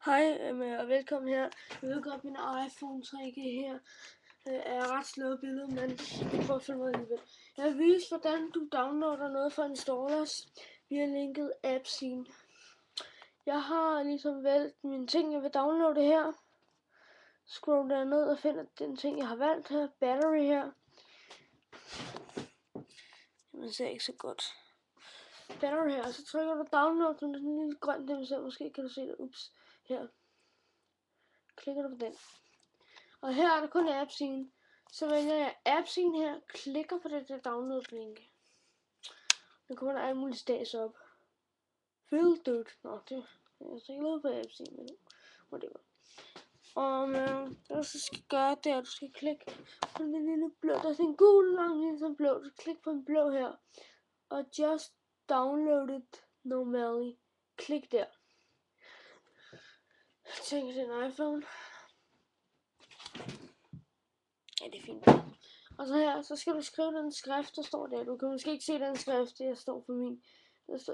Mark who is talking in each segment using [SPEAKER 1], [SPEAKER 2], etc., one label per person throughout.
[SPEAKER 1] Hej og velkommen her. Jeg ved godt, min iPhone 3G her er ret slået billede, men jeg prøver at følge mig alligevel. Jeg vil vise, hvordan du downloader noget fra installers via linket AppScene. Jeg har ligesom valgt mine ting, jeg vil downloade her. Scroll der ned og finder den ting, jeg har valgt her. Battery her. Man ser ikke så godt. Battery her, og så trykker du download, den er sådan en lille grøn, den ser, måske kan du se det, ups, her. Klikker du på den. Og her er der kun AppScene. Så vælger jeg AppScene her, klikker på det der download-link. Nu kommer der alle mulige stats op. Filtered. Nå, det er altså ikke noget på AppScene, men whatever. Og det du skal gøre, det er, at du skal klikke på den lille blå. Der er sådan en gul lang lille som blå. Du klikker på en blå her. Og just download it normally. Klik der. Jeg tænker, det er en iPhone. Ja, det er fint. Og så her, så skal du skrive den skrift, der står der. Du kan måske ikke se den skrift, der står for min. Der står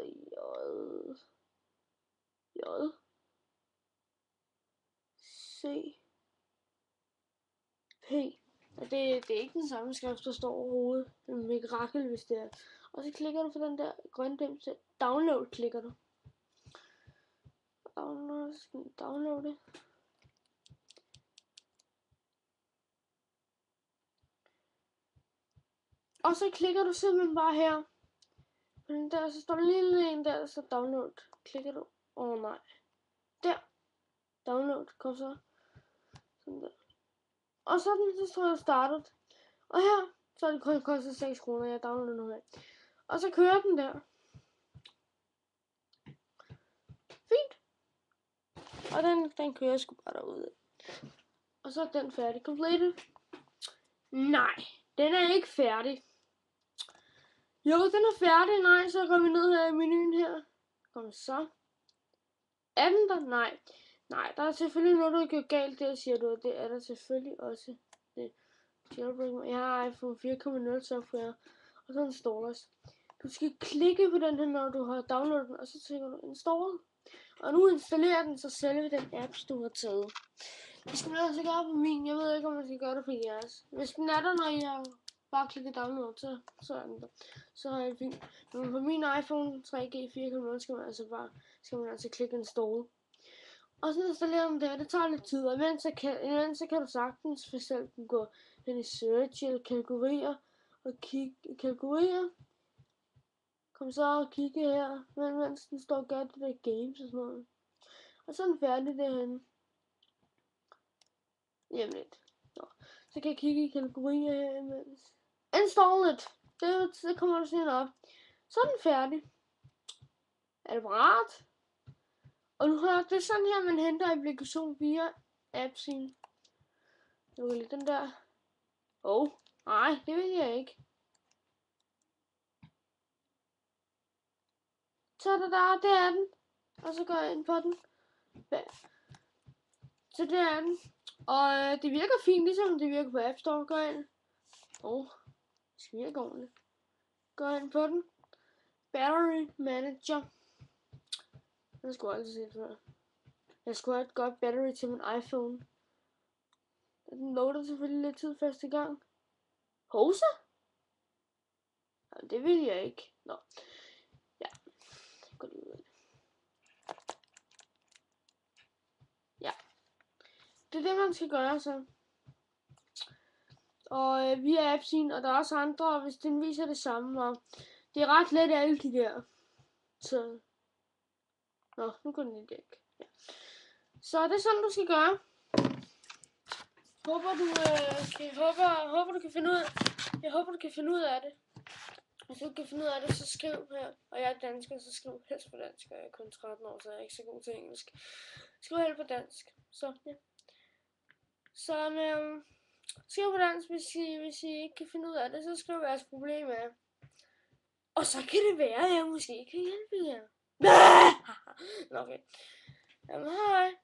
[SPEAKER 1] J C P. Og det er ikke den samme skrift, der står overhovedet. Det er en mirakel, hvis det er. Og så klikker du på den der grønne dem til download, klikker du. Så skal du downloade. Og så klikker du simpelthen bare her. På den der, så står der lille en der står download. Klikker du. Nej. Der. Download. Kom så. Sådan der. Og så står der startet. Og her, så er det kun kostet 6 kroner. Jeg downloader nu her. Og så kører den der. Fint. Og den kører sgu bare derude. Og så er den færdig. Completed. Nej, den er ikke færdig. Jo, den er færdig. Nej, så går vi ned her i menuen her. Kom så. Er den der? Nej. Nej, der er selvfølgelig noget, du har gjort galt der, siger du. Og det er der selvfølgelig også. Det. Jeg har iPhone 4.0 software. Og så installers. Du skal klikke på den her, når du har downloadet den. Og så trykker du install. Og nu installerer den sig selve den apps, du har taget. Det skal man altså gøre på min. Jeg ved ikke, om man skal gøre det på jeres. Hvis den er der, når jeg bare klikker download, så er den der. Så er det fint. Men på min iPhone 3G 4.0 skal man altså klikke install. Og så installerer den der. Det tager lidt tid. Og imens så kan du sagtens for eksempel gå hen i search eller kategorier. Og kigge kategorier. Kom så og kigge her. Mens den står og gør det der games og sådan noget. Og så er den færdig derhen. Jamen lidt. Så kan jeg kigge i kategorier her imens. Install it. Det kommer der sådan op. Så er den færdig. Er det parat? Og nu har det sådan her, man henter applikation via AppScene. Nu vil den der. Nej, det vil jeg ikke. Så der, det er den. Og så går jeg ind på den. Så det er den. Og det virker fint, ligesom det virker på App Store. Gå ind. Det virker ordentligt. Gå ind på den. Battery Manager. Den skulle jeg aldrig se før. Jeg skulle have et godt battery til min iPhone. Den loader selvfølgelig lidt tid første gang. Hose? Jamen, det vil jeg ikke. Nå. Ja. Gå lige ud af det. Ja. Det er det, man skal gøre så. Og via AppScene, og der er også andre, hvis den viser det samme. Og det er ret let alle de der. Så. Nå, nu går den ikke. Ja. Så det er sådan, du skal gøre. Håber du kan finde ud af. Jeg håber du kan finde ud af det. Hvis du kan finde ud af det, så skriv her. Og jeg er dansker, så skriv helst på dansk. Og jeg er kun 13 år, så jeg er ikke så god til engelsk. Skriv helst på dansk. Så ja. Så skriv på dansk, hvis I ikke kan finde ud af det, så skriv jeres problem af. Og så kan det være, at jeg måske kan hjælpe jer. Okay. Jamen, hej.